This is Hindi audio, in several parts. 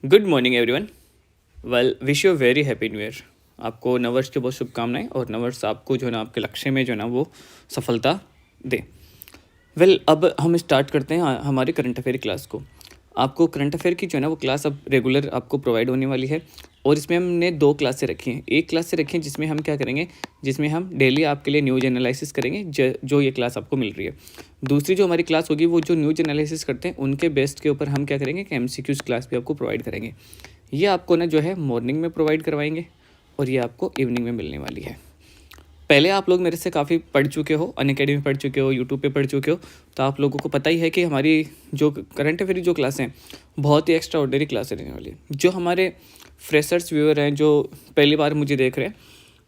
Good morning everyone. Well wish you very happy new year. आपको नववर्ष की बहुत शुभकामनाएं और नववर्ष आपको जो है ना आपके लक्ष्य में जो है ना वो सफलता दे। अब हम स्टार्ट करते हैं हमारे करंट अफेयर क्लास को। आपको करंट अफेयर की जो है ना वो क्लास अब रेगुलर आपको प्रोवाइड होने वाली है और इसमें हमने 2 क्लासें रखी हैं। एक क्लास से रखी है जिसमें हम क्या करेंगे, जिसमें हम डेली आपके लिए न्यूज एनालिसिस करेंगे, जो ये क्लास आपको मिल रही है। दूसरी जो हमारी क्लास होगी वो जो न्यूज एनालिसिस करते हैं उनके बेस्ट के ऊपर हम क्या करेंगे कि MCQs क्लास भी आपको प्रोवाइड करेंगे। ये आपको ना जो है मॉर्निंग में प्रोवाइड करवाएंगे और ये आपको इवनिंग में मिलने वाली है। पहले आप लोग मेरे से काफ़ी पढ़ चुके हो, अनअकैडमी पढ़ चुके हो, यूट्यूब पे पढ़ चुके हो, तो आप लोगों को पता ही है कि हमारी जो करंट अफेयर जो क्लासें हैं बहुत ही एक्स्ट्रा ऑर्डिनरी क्लासें रहने वाली है। जो हमारे फ्रेशर्स व्यूअर हैं जो पहली बार मुझे देख रहे हैं,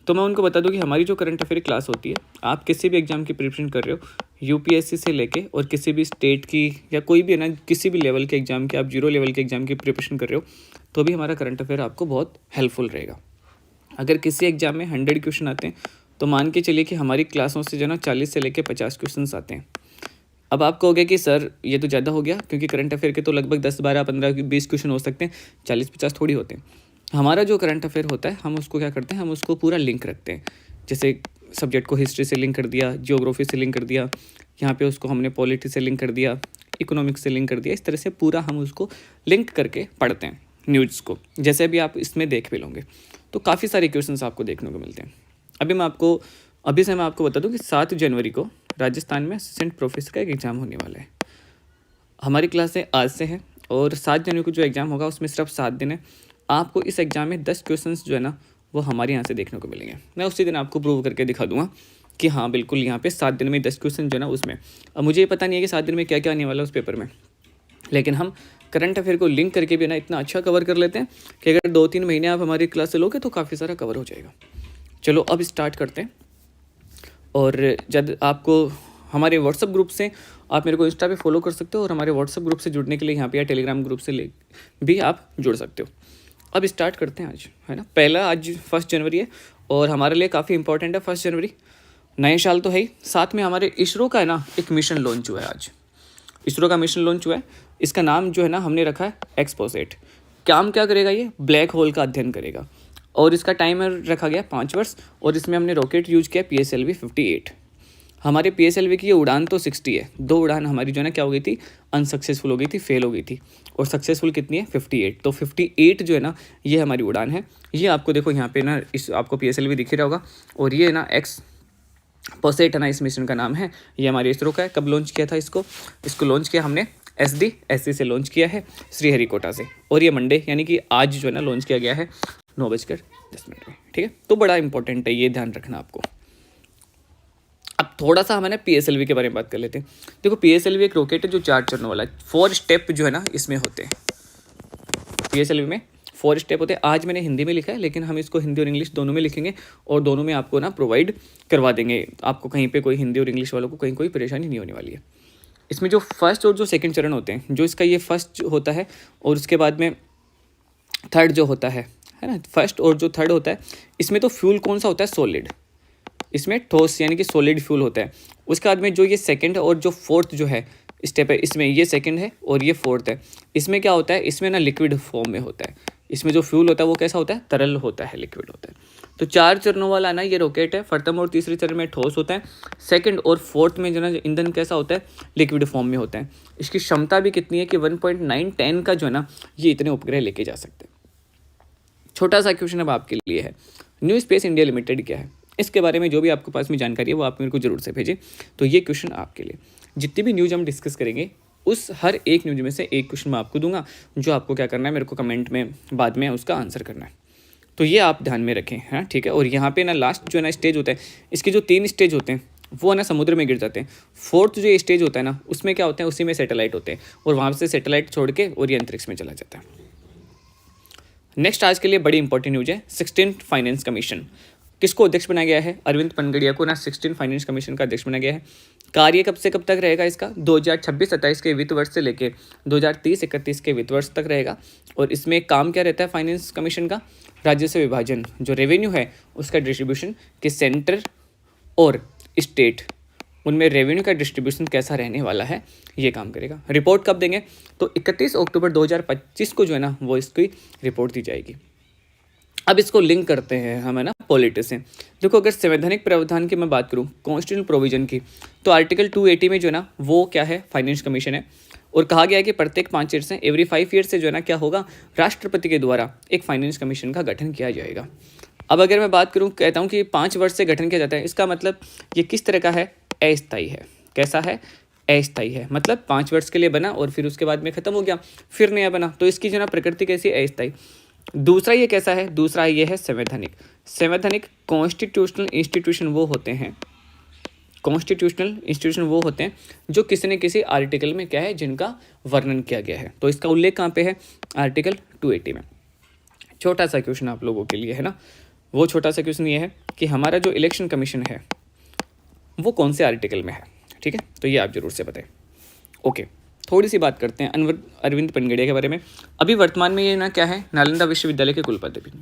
तो मैं उनको बता दूं कि हमारी जो करंट अफेयर क्लास होती है, आप किसी भी एग्जाम की प्रिपरेशन कर रहे हो UPSC से लेके और किसी भी स्टेट की या कोई भी है ना किसी भी लेवल के एग्जाम के, आप 0 लेवल के एग्जाम की प्रिपरेशन कर रहे हो तो भी हमारा करंट अफेयर आपको बहुत हेल्पफुल रहेगा। अगर किसी एग्जाम में 100 क्वेश्चन आते हैं तो मान के चलिए कि हमारी क्लासों से जो ना 40 से लेके 50 क्वेश्चन आते हैं। अब आप कहोगे कि सर ये तो ज़्यादा हो गया, क्योंकि करंट अफेयर के तो लगभग 10, 12, 15, 20 क्वेश्चन हो सकते हैं, 40, 50 थोड़ी होते हैं। हमारा जो करंट अफेयर होता है हम उसको क्या करते हैं, हम उसको पूरा लिंक रखते हैं। जैसे सब्जेक्ट को हिस्ट्री से लिंक कर दिया, जियोग्राफी से लिंक कर दिया, यहाँ पे उसको हमने पॉलिटी से लिंक कर दिया, इकोनॉमिक्स से लिंक कर दिया। इस तरह से पूरा हम उसको लिंक करके पढ़ते हैं न्यूज़ को, जैसे अभी आप इसमें देख भी लोगे। तो काफ़ी सारे क्वेश्चंस आपको देखने को मिलते हैं। अभी से मैं आपको बता दूं कि 7 जनवरी को राजस्थान में असिस्टेंट प्रोफेसर का एक एग्ज़ाम होने वाला है। हमारी क्लासें आज से हैं और 7 जनवरी को जो एग्ज़ाम होगा उसमें सिर्फ 7 दिन है। आपको इस एग्ज़ाम में 10 क्वेश्चंस जो है ना वो हमारे यहाँ से देखने को मिलेंगे। मैं उसी दिन आपको प्रूव करके दिखा दूंगा कि हाँ बिल्कुल यहाँ पे 7 दिन में 10 क्वेश्चन जो है ना उसमें। अब मुझे ये पता नहीं है कि 7 दिन में क्या क्या आने वाला है उस पेपर में, लेकिन हम करंट अफेयर को लिंक करके भी ना इतना अच्छा कवर कर लेते हैं कि अगर 2-3 महीने आप हमारी क्लास से लोगे तो काफ़ी सारा कवर हो जाएगा। चलो अब स्टार्ट करते हैं। और जब आपको हमारे व्हाट्सअप ग्रुप से आप मेरे को इंस्टा पे फॉलो कर सकते हो और हमारे व्हाट्सअप ग्रुप से जुड़ने के लिए यहाँ पे या टेलीग्राम ग्रुप से ले भी आप जुड़ सकते हो। अब स्टार्ट करते हैं आज, है ना। पहला आज 1 जनवरी है और हमारे लिए काफ़ी इंपॉर्टेंट है 1 जनवरी। नए साल तो है ही, साथ में हमारे इसरो का है ना एक मिशन लॉन्च हुआ है आज। इसरो का मिशन लॉन्च हुआ है, इसका नाम जो है ना हमने रखा है एक्सपोसेट। काम क्या करेगा, ये ब्लैक होल का अध्ययन करेगा और इसका टाइमर रखा गया 5 वर्ष और इसमें हमने रॉकेट यूज किया PSLV 58। हमारे PSLV की ये उड़ान तो 60 है, 2 उड़ान हमारी जो है ना क्या हो गई थी, अनसक्सेसफुल हो गई थी, फेल हो गई थी, और सक्सेसफुल कितनी है 58। तो 58 जो है ना ये हमारी उड़ान है। ये आपको देखो यहाँ पे ना इस आपको PSLV दिख ही रहा होगा और ये ना एक्सपोसेट है ना इस मिशन का नाम है। ये हमारे इसरो का है। कब लॉन्च किया था इसको लॉन्च किया हमने SDSC से लॉन्च किया है, श्रीहरिकोटा से, और ये मंडे यानी कि आज जो है ना लॉन्च किया गया है 9:10 में। ठीक है, तो बड़ा इंपॉर्टेंट है, ये ध्यान रखना आपको। अब थोड़ा सा हमें PSLV के बारे में बात कर लेते हैं। देखो PSLV एक रॉकेट है जो 4 चरणों वाला है। 4 स्टेप जो है ना इसमें होते हैं। PSLV में 4 स्टेप होते हैं। आज मैंने हिंदी में लिखा है लेकिन हम इसको हिंदी और इंग्लिश दोनों में लिखेंगे और दोनों में आपको ना प्रोवाइड करवा देंगे। आपको कहीं पे कोई हिंदी और इंग्लिश वालों को कहीं कोई परेशानी नहीं होने वाली है। इसमें जो फर्स्ट और जो सेकंड चरण होते हैं, जो इसका ये फर्स्ट होता है और उसके बाद में थर्ड जो होता है ना, फर्स्ट और जो थर्ड होता है, इसमें तो फ्यूल कौन सा होता है, सॉलिड। इसमें ठोस यानी कि सॉलिड फ्यूल होता है। उसके बाद में जो ये सेकंड और जो फोर्थ जो है स्टेप है, इसमें ये सेकंड है और ये फोर्थ है। इसमें क्या होता है, इसमें ना लिक्विड फॉर्म में होता है। इसमें जो फ्यूल होता है वो कैसा होता है, तरल होता है, लिक्विड होता है। तो 4 चरणों वाला ना ये रॉकेट है। प्रथम और तीसरे चरण में ठोस होता है, सेकंड और फोर्थ में जो ना ईंधन कैसा होता है, लिक्विड फॉर्म में होता है। इसकी क्षमता भी कितनी है कि 1.9 का जो है ना ये इतने उपग्रह लेके जा सकते हैं। छोटा सा क्वेश्चन अब आपके लिए है, न्यू स्पेस इंडिया लिमिटेड क्या है। इसके बारे में जो भी आपके पास में जानकारी है वो आप मेरे को जरूर से भेजें। तो ये क्वेश्चन आपके लिए, जितनी भी न्यूज़ हम डिस्कस करेंगे उस हर एक न्यूज़ में से एक क्वेश्चन मैं आपको दूंगा, जो आपको क्या करना है, मेरे को कमेंट में बाद में उसका आंसर करना है। तो ये आप ध्यान में रखें, हाँ ठीक है। और यहाँ पे ना लास्ट जो है ना स्टेज होता है, इसके जो 3 स्टेज होते हैं वो है ना समुद्र में गिर जाते हैं। फोर्थ जो स्टेज होता है ना उसमें क्या होता है, उसी में सैटेलाइट होते हैं और वहाँ से सैटेलाइट छोड़ के और ये अंतरिक्ष में चला जाता है। नेक्स्ट आज के लिए बड़ी इंपॉर्टेंट न्यूज़ है, 16th फाइनेंस कमीशन। किसको अध्यक्ष बनाया गया है, अरविंद पनगड़िया को ना 16 फाइनेंस कमीशन का अध्यक्ष बनाया गया है। कार्य कब से कब तक रहेगा इसका, 2026-27 के वित्त वर्ष से लेकर 2030-31 के वित्त वर्ष तक रहेगा। और इसमें काम क्या रहता है फाइनेंस कमीशन का, राजस्व विभाजन, जो रेवेन्यू है उसका डिस्ट्रीब्यूशन कि सेंटर और स्टेट उनमें रेवेन्यू का डिस्ट्रीब्यूशन कैसा रहने वाला है, ये काम करेगा। रिपोर्ट कब देंगे, तो 31 अक्टूबर 2025 को जो है ना वो इसकी रिपोर्ट दी जाएगी। अब इसको लिंक करते हैं हम, है ना, पॉलिटी से। देखो, अगर संवैधानिक प्रावधान की मैं बात करूँ, कॉन्स्टिट्यूशनल प्रोविजन की, तो आर्टिकल 280 में जो है ना वो क्या है, फाइनेंस कमीशन है। और कहा गया है कि प्रत्येक 5 ईयर से, एवरी 5 ईयर से जो है ना क्या होगा, राष्ट्रपति के द्वारा एक फाइनेंस कमीशन का गठन किया जाएगा। अब अगर मैं बात करूँ, कहता हूँ कि 5 वर्ष से गठन किया जाता है, इसका मतलब ये किस तरह का है, अस्थायी है। कैसा है, अस्थायी है, मतलब 5 वर्ष के लिए बना और फिर उसके बाद में खत्म हो गया, फिर नया बना, तो इसकी जो ना प्रकृति कैसी, अस्थायी। दूसरा ये कैसा है, दूसरा ये है संवैधानिक। संवैधानिक कॉन्स्टिट्यूशनल इंस्टीट्यूशन वो होते हैं, कॉन्स्टिट्यूशनल इंस्टीट्यूशन वो होते हैं जो किसी न किसी आर्टिकल में क्या है, जिनका वर्णन किया गया है। तो इसका उल्लेख कहाँ पे है, आर्टिकल 280 में। छोटा सा क्वेश्चन आप लोगों के लिए है ना, वो छोटा सा क्वेश्चन ये है कि हमारा जो इलेक्शन कमीशन है वो कौन से आर्टिकल में है, ठीक है, तो ये आप जरूर से बताएं। ओके, थोड़ी सी बात करते हैं अरविंद पनगड़िया के बारे में। अभी वर्तमान में ये ना क्या है, नालंदा विश्वविद्यालय के कुलपति भी।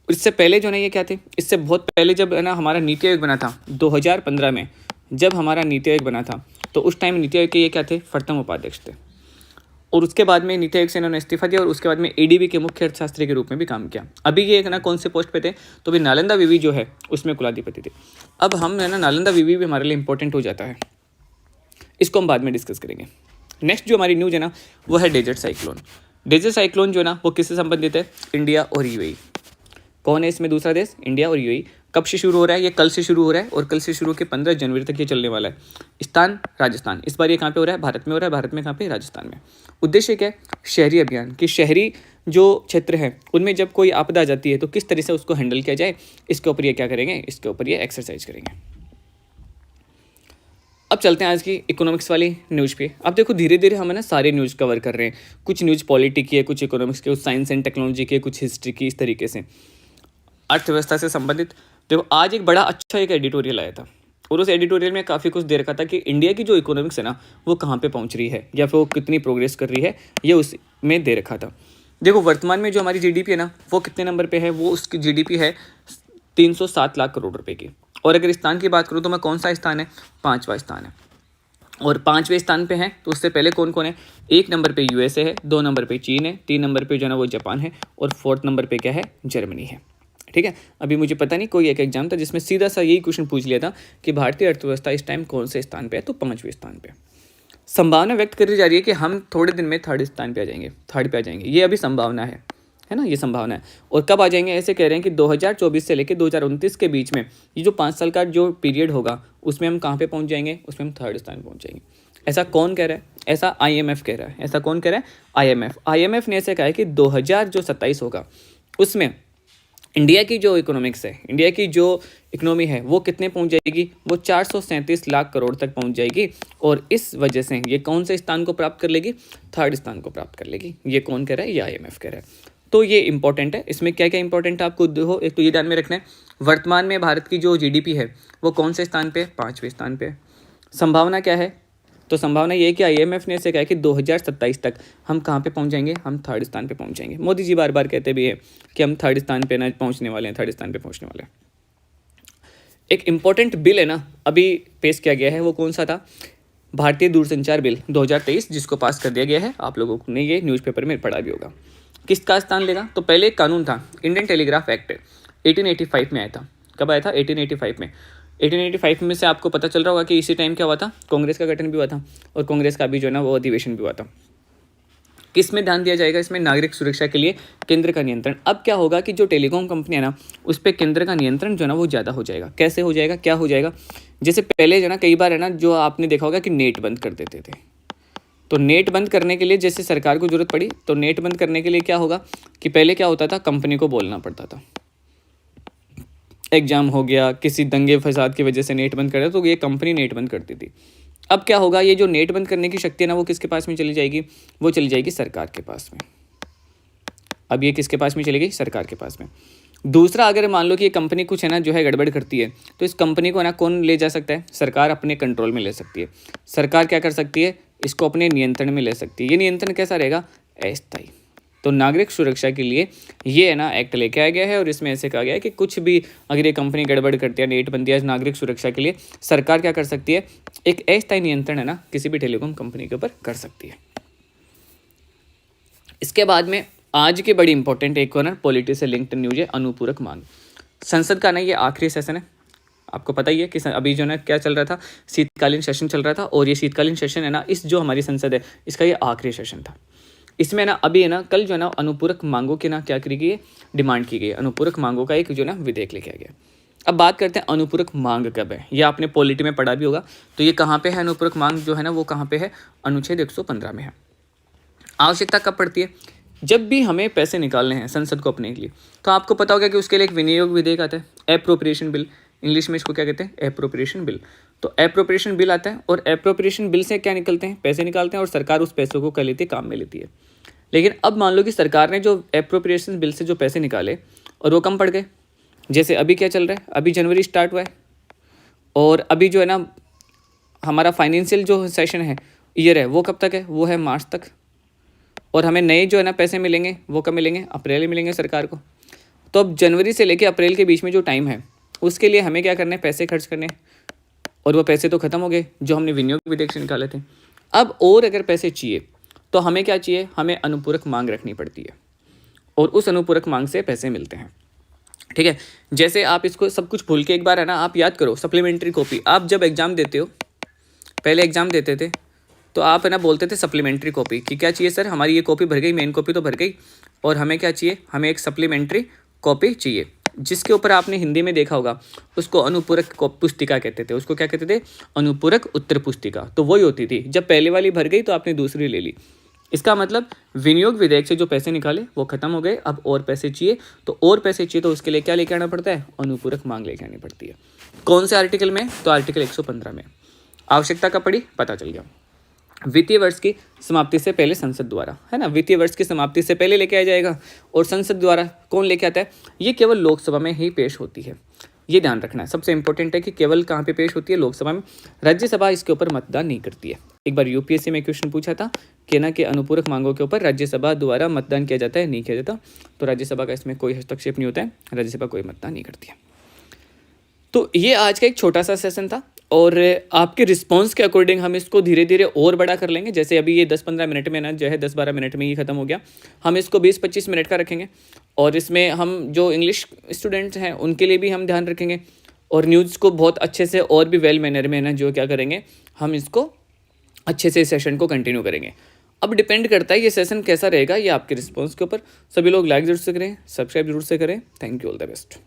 इससे पहले जो ना ये क्या थे, इससे बहुत पहले जब है ना हमारा नीति आयोग बना था 2015 में, जब हमारा नीति आयोग बना था तो उस टाइम नीति आयोग के ये क्या थे, प्रथम उपाध्यक्ष थे। और उसके बाद में नीति आयोग से इन्होंने इस्तीफा दिया और उसके बाद में एडीबी के मुख्य अर्थशास्त्री के रूप में भी काम किया। अभी ये ना कौन से पोस्ट पे थे, तो भी नालंदा विवि जो है उसमें कुलाधिपति थे। अब हम है ना, नालंदा विवि भी हमारे लिए इंपॉर्टेंट हो जाता है, इसको हम बाद में डिस्कस करेंगे। नेक्स्ट जो हमारी न्यूज़ है ना वो है डेजर्ट साइक्लोन। डेजर्ट साइक्लोन जो है ना वो किससे संबंधित है, इंडिया और यूएई। कौन है इसमें दूसरा देश, इंडिया और यूएई। कब से शुरू हो रहा है, ये कल से शुरू हो रहा है और कल से शुरू होकर 15 जनवरी तक ये चलने वाला है। स्थान राजस्थान, इस बार ये कहाँ पे हो रहा है, भारत में हो रहा है। भारत में कहाँ पे, राजस्थान में। उद्देश्य क्या है, शहरी अभियान, कि शहरी जो क्षेत्र है उनमें जब कोई आपदा आ जाती है तो किस तरह से उसको हैंडल किया जाए, इसके ऊपर ये क्या करेंगे, इसके ऊपर ये एक्सरसाइज करेंगे। अब चलते हैं आज की इकोनॉमिक्स वाली न्यूज़ पे। अब देखो धीरे धीरे हम है ना सारे न्यूज़ कवर कर रहे हैं, कुछ न्यूज़ पॉलिटी की है, कुछ इकोनॉमिक्स की, कुछ साइंस एंड टेक्नोलॉजी की, कुछ हिस्ट्री की, इस तरीके से अर्थव्यवस्था से संबंधित। देखो आज एक बड़ा अच्छा एक एडिटोरियल आया था और उस एडिटोरियल में काफ़ी कुछ दे रखा था कि इंडिया की जो इकोनॉमिक्स है ना वो कहाँ पे पहुँच रही है या फिर वो कितनी प्रोग्रेस कर रही है, ये उसमें दे रखा था। देखो वर्तमान में जो हमारी जीडीपी है ना वो कितने नंबर पे है, वो उसकी जीडीपी है 307 लाख करोड़ रुपए की। और अगर स्थान की बात करूँ तो मैं कौन सा स्थान है, 5वां स्थान है। और 5वें स्थान पे है तो उससे पहले कौन कौन है, 1 नंबर पे यूएसए है, 2 नंबर पे चीन है, 3 नंबर पे जो है ना वो जापान है और 4th नंबर पे क्या है, जर्मनी है। ठीक है, अभी मुझे पता नहीं कोई एक एग्जाम था जिसमें सीधा सा यही क्वेश्चन पूछ लिया था कि भारतीय अर्थव्यवस्था इस टाइम कौन से स्थान पे है, तो 5वें स्थान पे। संभावना व्यक्त करी जा रही है कि हम थोड़े दिन में 3rd स्थान पे आ जाएंगे, 3rd पे आ जाएंगे, ये अभी संभावना है ना, ये संभावना है। और कब आ जाएंगे, ऐसे कह रहे हैं कि 2024 से लेकर 2029 के बीच में ये जो 5 साल का जो पीरियड होगा उसमें हम कहाँ पे पहुँच जाएंगे, उसमें हम 3rd स्थान पहुँच जाएंगे। ऐसा कौन कह रहा है, ऐसा IMF कह रहा है। ऐसा कौन कह रहा है, IMF ने ऐसे कहा है कि 2027 होगा उसमें इंडिया की जो इकोनॉमिक्स है, इंडिया की जो इकोनॉमी है वो कितने पहुंच जाएगी, वो 437 लाख करोड़ तक पहुंच जाएगी। और इस वजह से ये कौन से स्थान को प्राप्त कर लेगी, 3rd स्थान को प्राप्त कर लेगी। ये कौन कह रहा है, ये IMF कह रहा है। तो ये इंपॉर्टेंट है। इसमें क्या क्या इंपॉर्टेंट है आपको देखो, एक तो ये ध्यान में रखना है वर्तमान में भारत की जो GDP है वो कौन से स्थान पे, 5वें स्थान पे। संभावना क्या है, तो संभावना ये है कि IMF ने ऐसे कहा है कि 2027 तक हम कहाँ पे पहुँच जाएंगे, हम 3rd स्थान पे पहुँच जाएंगे। मोदी जी बार बार कहते भी हैं कि हम 3rd स्थान पे ना पहुँचने वाले हैं, 3rd स्थान पे पहुँचने वाले हैं। एक इम्पॉर्टेंट बिल है ना अभी पेश किया गया है, वो कौन सा था, भारतीय दूरसंचार बिल 2023, जिसको पास कर दिया गया है। आप लोगों ने ये न्यूज़पेपर में पढ़ा भी होगा। किसका स्थान लेगा, तो पहले एक कानून था इंडियन टेलीग्राफ एक्ट 1885 में आया था। कब आया था, 1885 में। 1885 में से आपको पता चल रहा होगा कि इसी टाइम क्या हुआ था, कांग्रेस का गठन भी हुआ था और कांग्रेस का भी जो है ना वो अधिवेशन भी हुआ था। किस में ध्यान दिया जाएगा, इसमें नागरिक सुरक्षा के लिए केंद्र का नियंत्रण। अब क्या होगा कि जो टेलीकॉम कंपनी है ना उस पर केंद्र का नियंत्रण जो है ना वो ज़्यादा हो जाएगा। कैसे हो जाएगा, क्या हो जाएगा, जैसे पहले जो है ना कई बार है ना जो आपने देखा होगा कि नेट बंद कर देते थे, तो नेट बंद करने के लिए जैसे सरकार को जरूरत पड़ी तो नेट बंद करने के लिए क्या होगा कि पहले क्या होता था, कंपनी को बोलना पड़ता था। एग्जाम हो गया, किसी दंगे फसाद की वजह से नेट बंद कर दिया तो ये कंपनी नेट बंद करती थी। अब क्या होगा, ये जो नेट बंद करने की शक्ति है ना वो किसके पास में चली जाएगी, वो चली जाएगी सरकार के पास में। अब ये किसके पास में चलेगी, सरकार के पास में। दूसरा, अगर मान लो कि ये कंपनी कुछ है ना जो है गड़बड़ करती है तो इस कंपनी को ना कौन ले जा सकता है, सरकार अपने कंट्रोल में ले सकती है। सरकार क्या कर सकती है, इसको अपने नियंत्रण में ले सकती है। ये नियंत्रण कैसा रहेगा, अस्थायी। तो नागरिक सुरक्षा के लिए ये है ना एक्ट लेके आया गया है और इसमें ऐसे कहा गया है कि कुछ भी अगर ये कंपनी गड़बड़ करती है, नेट बंदी है, नागरिक सुरक्षा के लिए सरकार क्या कर सकती है, एक अस्थायी नियंत्रण है ना किसी भी टेलीकॉम कंपनी के ऊपर कर सकती है। इसके बाद में आज की बड़ी इंपॉर्टेंट एक और पॉलिटी से लिंक्ड न्यूज है, अनुपूरक मांग। संसद का ना ये आखिरी सेशन है, आपको पता ही है कि अभी जो ना क्या चल रहा था, शीतकालीन सेशन चल रहा था और ये शीतकालीन सेशन है ना, इस जो हमारी संसद है इसका ये आखिरी सेशन था। इसमें ना अभी है ना कल जो है ना अनुपूरक मांगों की ना क्या करी गई है, डिमांड की गई है, अनुपूरक मांगों का एक जो ना विधेयक लेके आ गया। अब बात करते हैं अनुपूरक मांग कब है, ये आपने पॉलिटी में पढ़ा भी होगा। तो ये कहाँ पे है अनुपूरक मांग जो है ना, वो कहाँ पे है, अनुच्छेद 115 में है। आवश्यकता कब पड़ती है, जब भी हमें पैसे निकालने हैं संसद को अपने के लिए, तो आपको पता होगा कि उसके लिए एक विनियोग विधेयक आता है, एप्रोप्रिएशन बिल, इंग्लिश में इसको क्या कहते हैं, एप्रोप्रिएशन बिल। तो एप्रोप्रिएशन बिल आता है और एप्रोप्रिएशन बिल से क्या निकलते हैं, पैसे निकालते हैं और सरकार उस पैसों को क्या लेती है, काम में लेती है। लेकिन अब मान लो कि सरकार ने जो एप्रोप्रिएशन बिल से जो पैसे निकाले और वो कम पड़ गए, जैसे अभी क्या चल रहा है, अभी जनवरी स्टार्ट हुआ है और अभी जो है ना हमारा फाइनेंशियल जो सेशन है, ईयर है, वो कब तक है, वो है मार्च तक। और हमें नए जो है ना पैसे मिलेंगे वो कब मिलेंगे, अप्रैल में मिलेंगे सरकार को। तो अब जनवरी से लेकर अप्रैल के बीच में जो टाइम है उसके लिए हमें क्या करना है, पैसे खर्च करने हैं। और वो पैसे तो ख़त्म हो गए जो हमने विनियोग विधेयक से निकाले थे। अब और अगर पैसे चाहिए तो हमें क्या चाहिए, हमें अनुपूरक मांग रखनी पड़ती है और उस अनुपूरक मांग से पैसे मिलते हैं। ठीक है, जैसे आप इसको सब कुछ भूल के एक बार है ना आप याद करो, सप्लीमेंट्री कॉपी आप जब एग्ज़ाम देते हो, पहले एग्ज़ाम देते थे तो आप है ना बोलते थे सप्लीमेंट्री कॉपी कि क्या चाहिए सर, हमारी ये कॉपी भर गई, मेन कॉपी तो भर गई और हमें क्या चाहिए, हमें एक सप्लीमेंट्री कॉपी चाहिए, जिसके ऊपर आपने हिंदी में देखा होगा उसको अनुपूरक पुस्तिका कहते थे। उसको क्या कहते थे, अनुपूरक उत्तर पुस्तिका। तो वही होती थी, जब पहले वाली भर गई तो आपने दूसरी ले ली। इसका मतलब विनियोग विधेयक से जो पैसे निकाले वो खत्म हो गए, अब और पैसे चाहिए। तो और पैसे चाहिए तो उसके लिए क्या लेके आना पड़ता है, अनुपूरक मांग लेके आनी पड़ती है। कौन से आर्टिकल में, तो आर्टिकल 115 में। आवश्यकता कब पड़ी, पता चल गया, वित्तीय वर्ष की समाप्ति से पहले संसद द्वारा, है ना, वित्तीय वर्ष की समाप्ति से पहले लेके आया जाएगा। और संसद द्वारा कौन लेके आता है, ये केवल लोकसभा में ही पेश होती है, ये ध्यान रखना है। सबसे इंपॉर्टेंट है कि केवल कहाँ पे पेश होती है, लोकसभा में। राज्यसभा इसके ऊपर मतदान नहीं करती है। एक बार यूपीएससी में क्वेश्चन पूछा था कि ना कि अनुपूरक मांगों के ऊपर राज्यसभा द्वारा मतदान किया जाता है, नहीं किया जाता। तो राज्यसभा का इसमें कोई हस्तक्षेप नहीं होता है, राज्यसभा कोई मतदान नहीं करती है। तो ये आज का एक छोटा सा सेशन था और आपके रिस्पांस के अकॉर्डिंग हम इसको धीरे धीरे और बड़ा कर लेंगे। जैसे अभी ये 10-15 मिनट में ना जो है 10-12 मिनट में ये ख़त्म हो गया, हम इसको 20-25 मिनट का रखेंगे। और इसमें हम जो इंग्लिश स्टूडेंट्स हैं उनके लिए भी हम ध्यान रखेंगे और न्यूज़ को बहुत अच्छे से और भी वेल मैनर में ना जो क्या करेंगे, हम इसको अच्छे से सेशन को कंटिन्यू करेंगे। अब डिपेंड करता है ये सेशन कैसा रहेगा, ये आपके रिस्पॉन्स के ऊपर। सभी लोग लाइक जरूर से करें, सब्सक्राइब जरूर से करें। Thank you, all the best.